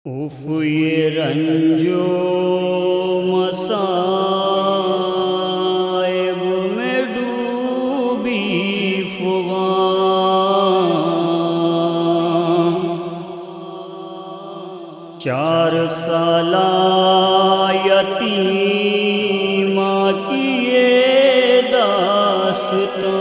if یہ رنجو مصائب میں ڈوبی فغاں 4 سالہ یتیمہ کی یہ داستان،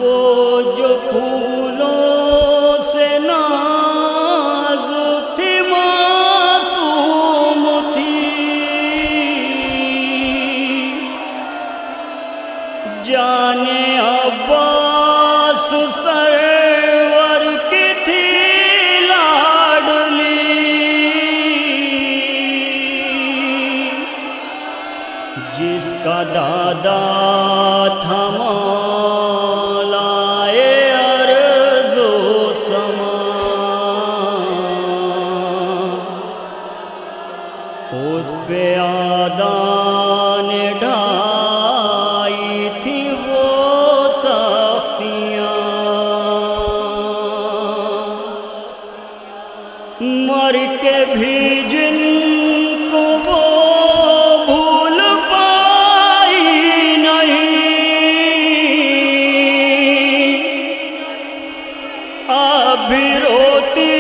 وہ جو پھولوں سے ناز تھی معصوم تھی، جانے عباس سرور کی تھی لاڈلی، جس کا دادا تھا اس پہ آدان ڈھائی تھی وہ سختیاں، مر کے بھی جن کو وہ بھول پائی نہیں، اب بھی روتی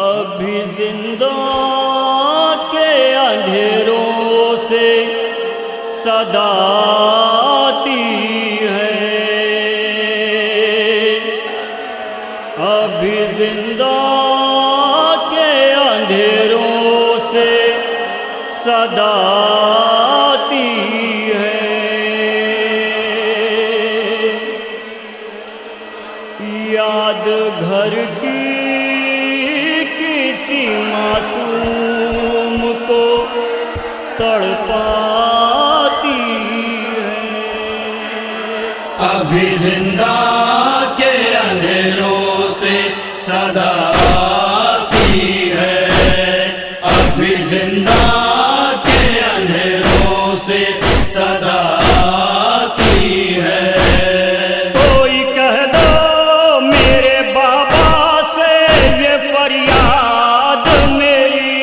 ابھی زندہ کے اندھیروں سے صدا آتی ہے، ابھی زندہ کے اندھیروں سے صدا آتی ہے، یاد گھر کی کسی معصوم کو تڑپاتی ہے، ابھی زندہ کے اندھیروں سے صدا آتی ہے، ابھی زندہ کے اندھیروں سے صدا آتی ہے، کوئی کہہ دو میرے بابا سے یہ فریاد میری،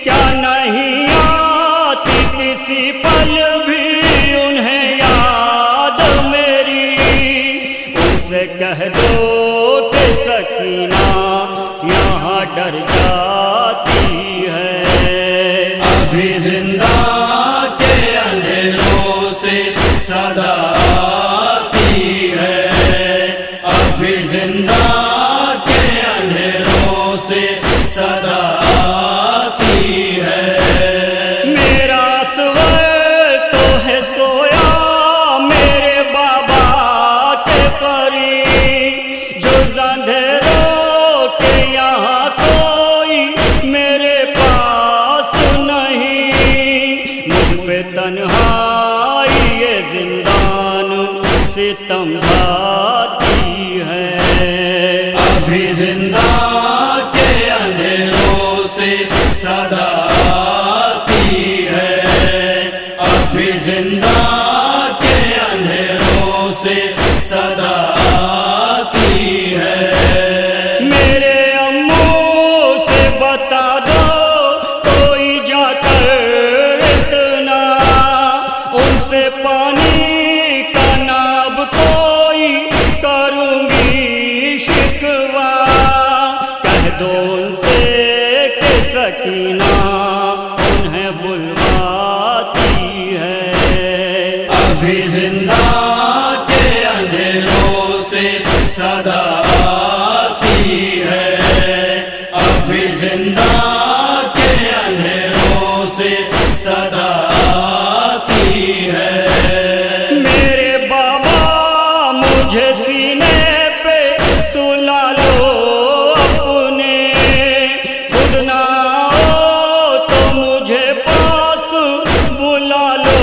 کیا نہیں آتی کسی پل بھی انہیں یاد میری، ان سے کہہ دو کہ سکینہ یہاں ڈر جاتی ہے، ابھی زندہ کے اندھیروں سے صدا آتی ہے، ابھی زندہ کے اندھیروں سے صدا آتی ہے، میرا سور تو ہے سویا میرے بابا کے قریب، جو اندھیروں کے یہاں کوئی میرے پاس نہیں، مجھ پہ تنہائی یہ زندان ستم ڈھاتی ہے، ابھی زندہ کے اندھیروں سے صدا آتی ہے، ابھی زندہ کے اندھیروں سے صدا آتی ہے، میرے امو سے بتا دو کوئی جا کر اتنا، ان سے پانی کا ناب کوئی کروں گی شکوہ، کہہ دو ان سے کہ سکینہ انہیں بلواتی ہے، ابھی زندہ کے اندھیروں سے صدا آتی ہے، ابھی زندہ کے اندھیروں سے صدا آتی ہے، میرے بابا مجھے سینے پہ سلا لو اپنے، خود نہ ہو تو مجھے پاس بلا لو